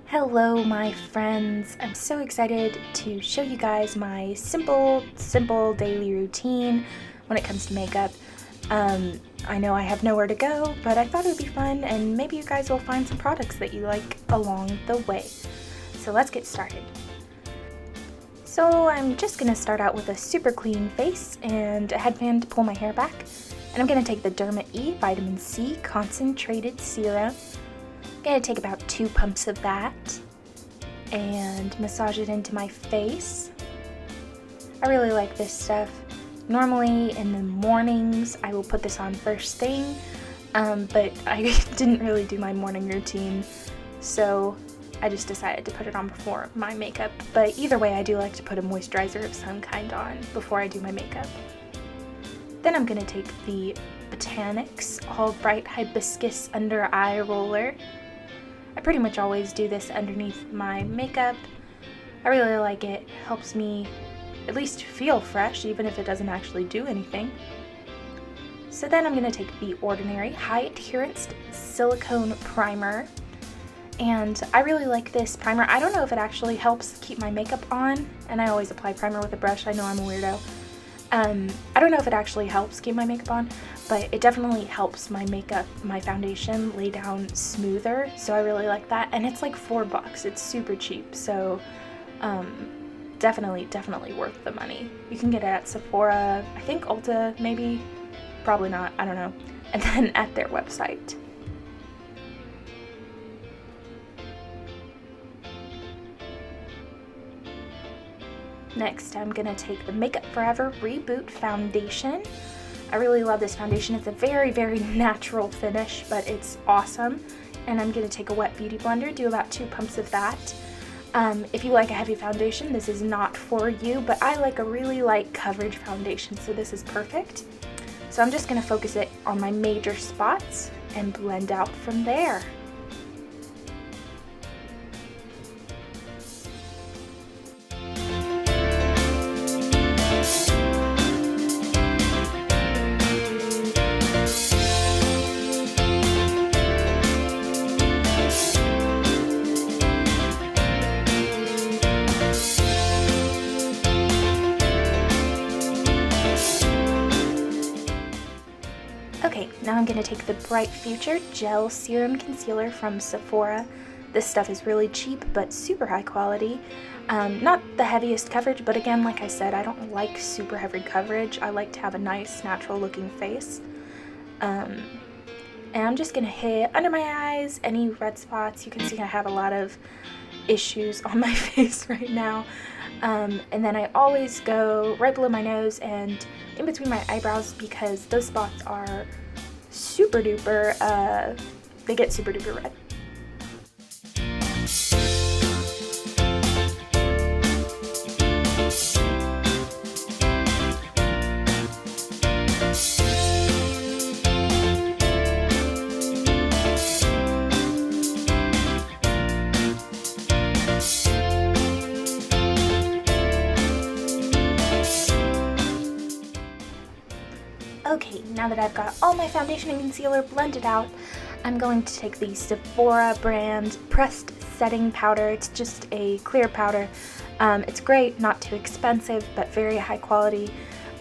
Hello, my friends. I'm so excited to show you guys my simple daily routine when it comes to makeup. I know I have nowhere to go, but I thought it would be fun and maybe you guys will find some products that you like along the way. So let's get started. So I'm just going to start out with a super clean face and a headband to pull my hair back. And I'm going to take the Derma E Vitamin C Concentrated Serum. I'm going to take about 2 pumps of that and massage it into my face. I really like this stuff. Normally in the mornings I will put this on first thing, but I didn't really do my morning routine, so I just decided to put it on before my makeup. But either way, I do like to put a moisturizer of some kind on before I do my makeup. Then I'm going to take the Botanics All Bright Hibiscus Under Eye Roller. I pretty much always do this underneath my makeup. I really like it. It helps me at least feel fresh, even if it doesn't actually do anything. So then I'm going to take the Ordinary High Adherence Silicone Primer. And I really like this primer. I don't know if it actually helps keep my makeup on, and I always apply primer with a brush. I know I'm a weirdo. I don't know if it actually helps keep my makeup on, but it definitely helps my foundation lay down smoother, so I really like that. And it's like $4. It's super cheap, so definitely worth the money. You can get it at Sephora, I think Ulta, maybe, probably not, I don't know, and then at their website. Next, I'm going to take the Makeup Forever Reboot Foundation. I really love this foundation. It's a very natural finish, but it's awesome. And I'm going to take a wet beauty blender, do about 2 pumps of that. If you like a heavy foundation, this is not for you, but I like a really light coverage foundation, so this is perfect. So I'm just going to focus it on my major spots and blend out from there. Okay, now I'm going to take the Bright Future Gel Serum Concealer from Sephora. This stuff is really cheap, but super high quality. Not the heaviest coverage, but again, like I said, I don't like super heavy coverage. I like to have a nice, natural looking face. And I'm just going to hit under my eyes, any red spots. You can see I have a lot of issues on my face right now. And then I always go right below my nose and in between my eyebrows because those spots are super duper, they get super duper red. Okay, now that I've got all my foundation and concealer blended out, I'm going to take the Sephora brand Pressed Setting Powder. It's just a clear powder. It's great, not too expensive, but very high quality.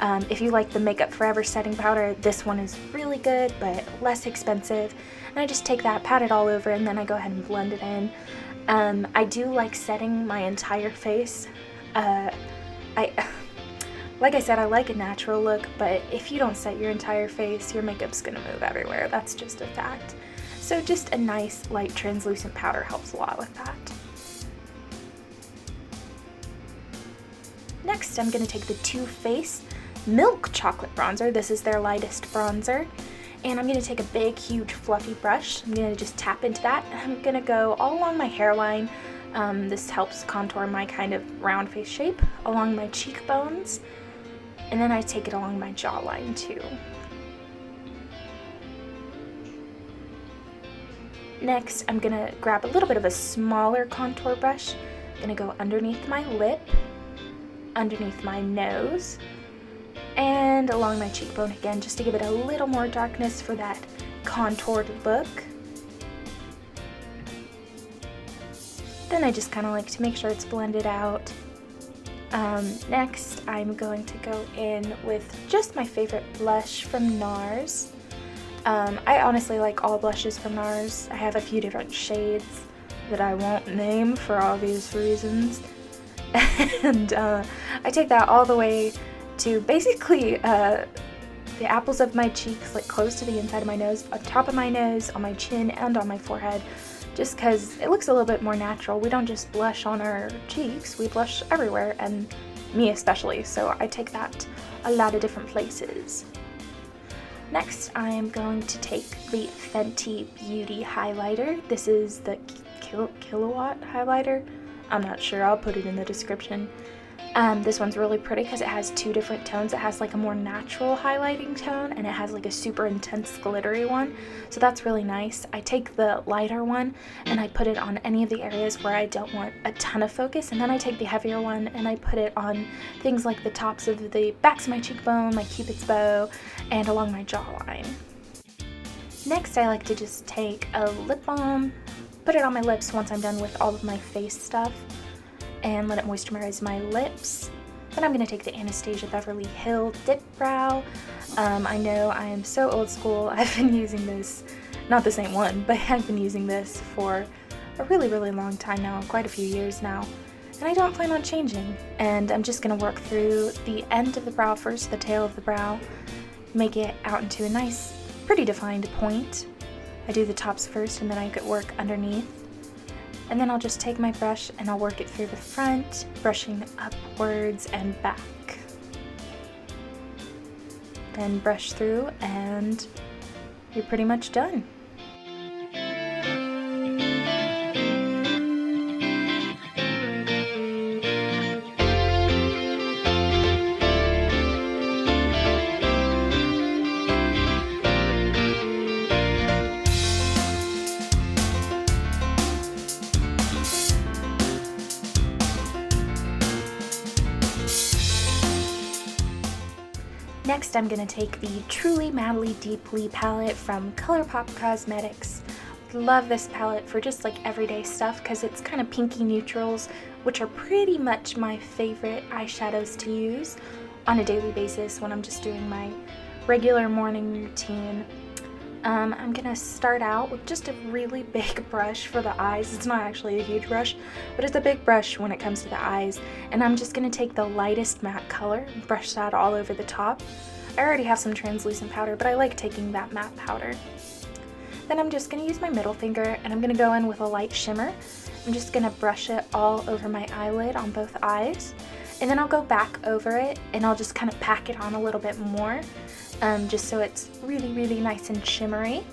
If you like the Makeup Forever setting powder, this one is really good, but less expensive. And I just take that, pat it all over, and then I go ahead and blend it in. I do like setting my entire face. Like I said, I like a natural look, but if you don't set your entire face, your makeup's gonna move everywhere. That's just a fact. So just a nice, light, translucent powder helps a lot with that. Next, I'm gonna take the Too Faced Milk Chocolate Bronzer. This is their lightest bronzer. And I'm gonna take a big, huge, fluffy brush. I'm gonna just tap into that, and I'm gonna go all along my hairline. This helps contour my kind of round face shape, along my cheekbones. And then I take it along my jawline too. Next, I'm gonna grab a little bit of a smaller contour brush. I'm gonna go underneath my lip, underneath my nose, and along my cheekbone again, just to give it a little more darkness for that contoured look. Then I just kind of like to make sure it's blended out. Next, I'm going to go in with just my favorite blush from NARS. I honestly like all blushes from NARS. I have a few different shades that I won't name for obvious reasons. And I take that all the way to basically the apples of my cheeks, like close to the inside of my nose, on top of my nose, on my chin, and on my forehead, just because it looks a little bit more natural. We don't just blush on our cheeks, we blush everywhere, and me especially, so I take that a lot of different places. Next, I am going to take the Fenty Beauty highlighter. This is the Killawatt highlighter. I'm not sure, I'll put it in the description. This one's really pretty because it has two different tones. It has like a more natural highlighting tone, and it has like a super intense glittery one. So that's really nice. I take the lighter one and I put it on any of the areas where I don't want a ton of focus, and then I take the heavier one and I put it on things like the tops of the backs of my cheekbone, my cupid's bow, and along my jawline. Next, I like to just take a lip balm, put it on my lips once I'm done with all of my face stuff, and let it moisturize my lips. Then I'm going to take the Anastasia Beverly Hills Dip Brow. I know I am so old school. I've been using this, not the same one, but I've been using this for a really, really long time now, quite a few years now. And I don't plan on changing. And I'm just going to work through the end of the brow first, the tail of the brow, make it out into a nice, pretty defined point. I do the tops first, and then I could work underneath. And then I'll just take my brush and I'll work it through the front, brushing upwards and back. Then brush through and you're pretty much done. Next, I'm going to take the Truly Madly Deeply palette from ColourPop Cosmetics. Love this palette for just like everyday stuff because it's kind of pinky neutrals, which are pretty much my favorite eyeshadows to use on a daily basis when I'm just doing my regular morning routine. I'm going to start out with just a really big brush for the eyes. It's not actually a huge brush, but it's a big brush when it comes to the eyes. And I'm just going to take the lightest matte color and brush that all over the top. I already have some translucent powder, but I like taking that matte powder. Then I'm just going to use my middle finger and I'm going to go in with a light shimmer. I'm just going to brush it all over my eyelid on both eyes. And then I'll go back over it and I'll just kind of pack it on a little bit more. Just so it's really, really nice and shimmery.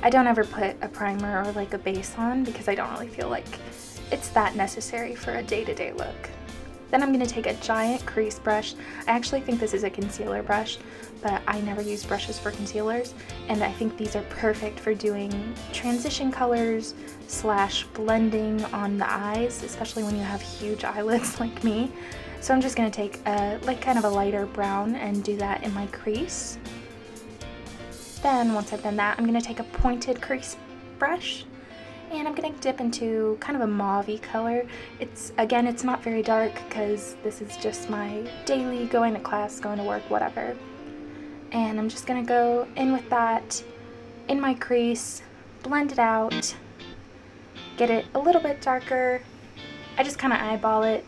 I don't ever put a primer or like a base on because I don't really feel like it's that necessary for a day-to-day look. Then I'm going to take a giant crease brush. I actually think this is a concealer brush, but I never use brushes for concealers, and I think these are perfect for doing transition colors / blending on the eyes, especially when you have huge eyelids like me. So I'm just going to take a kind of a lighter brown and do that in my crease. Then once I've done that, I'm going to take a pointed crease brush and I'm going to dip into kind of a mauve-y color. It's not very dark because this is just my daily going to class, going to work, whatever. And I'm just going to go in with that in my crease, blend it out, get it a little bit darker. I just kind of eyeball it.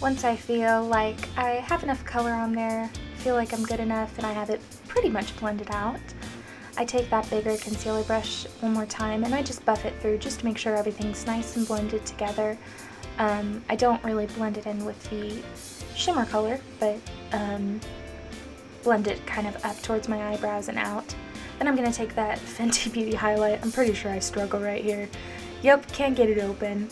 Once I feel like I have enough color on there, feel like I'm good enough and I have it pretty much blended out, I take that bigger concealer brush one more time and I just buff it through just to make sure everything's nice and blended together. I don't really blend it in with the shimmer color, but blend it kind of up towards my eyebrows and out. Then I'm going to take that Fenty Beauty highlight. I'm pretty sure I struggle right here. Yep, can't get it open.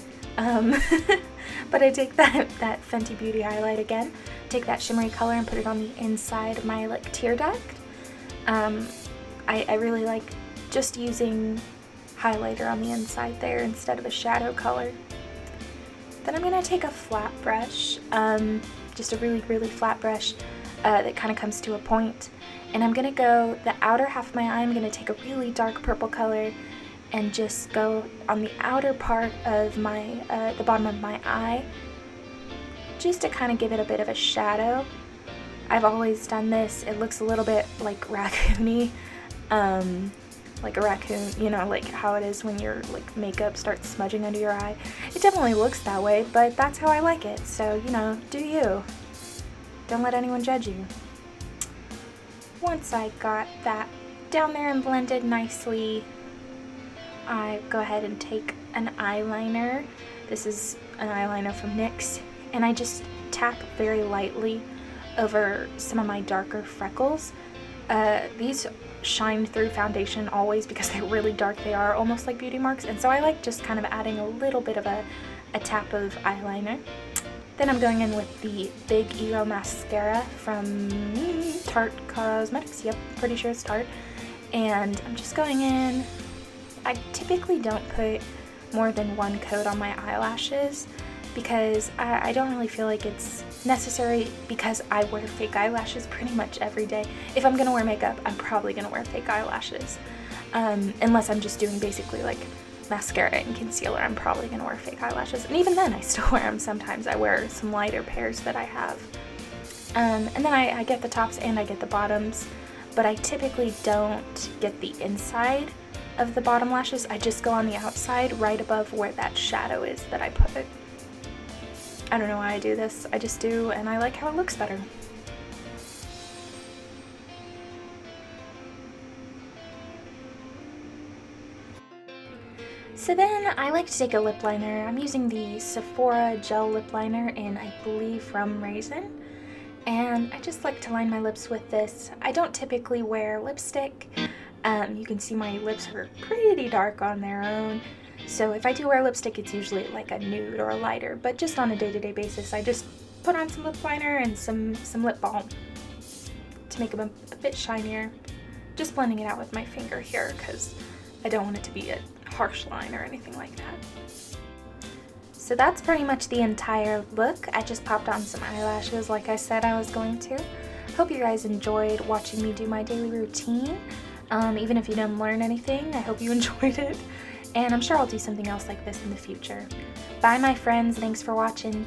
But I take that Fenty Beauty highlight again, take that shimmery color and put it on the inside of my tear duct. I really like just using highlighter on the inside there instead of a shadow color. Then I'm going to take a flat brush, just a really, really flat brush that kind of comes to a point. And I'm going to go the outer half of my eye, I'm going to take a really dark purple color and just go on the outer part of my, the bottom of my eye, just to kind of give it a bit of a shadow. I've always done this. It looks a little bit like raccoony, like a raccoon, you know, like how it is when your like makeup starts smudging under your eye. It definitely looks that way, but that's how I like it. So, you know, do you. Don't let anyone judge you. Once I got that down there and blended nicely, I go ahead and take an eyeliner. This is an eyeliner from NYX, and I just tap very lightly over some of my darker freckles. These shine through foundation always because they're really dark. They are almost like beauty marks, and so I like just kind of adding a little bit of a tap of eyeliner. Then I'm going in with the Big Hero Mascara from Tarte Cosmetics. Yep, pretty sure it's Tarte. And I'm just going in. I typically don't put more than one coat on my eyelashes because I don't really feel like it's necessary, because I wear fake eyelashes pretty much every day. If I'm gonna wear makeup, I'm probably gonna wear fake eyelashes. Unless I'm just doing basically like mascara and concealer, I'm probably gonna wear fake eyelashes. And even then, I still wear them sometimes. I wear some lighter pairs that I have. And then I get the tops and I get the bottoms, but I typically don't get the inside of the bottom lashes. I just go on the outside right above where that shadow is that I put. I don't know why I do this, I just do, and I like how it looks better. So then I like to take a lip liner. I'm using the Sephora gel lip liner in, I believe, from Raisin. And I just like to line my lips with this. I don't typically wear lipstick. You can see my lips are pretty dark on their own. So if I do wear lipstick, it's usually like a nude or a lighter, but just on a day-to-day basis, I just put on some lip liner and some lip balm to make them a bit shinier. Just blending it out with my finger here because I don't want it to be a harsh line or anything like that. So that's pretty much the entire look. I just popped on some eyelashes like I said I was going to. Hope you guys enjoyed watching me do my daily routine. Even if you didn't learn anything, I hope you enjoyed it. And I'm sure I'll do something else like this in the future. Bye my friends, thanks for watching.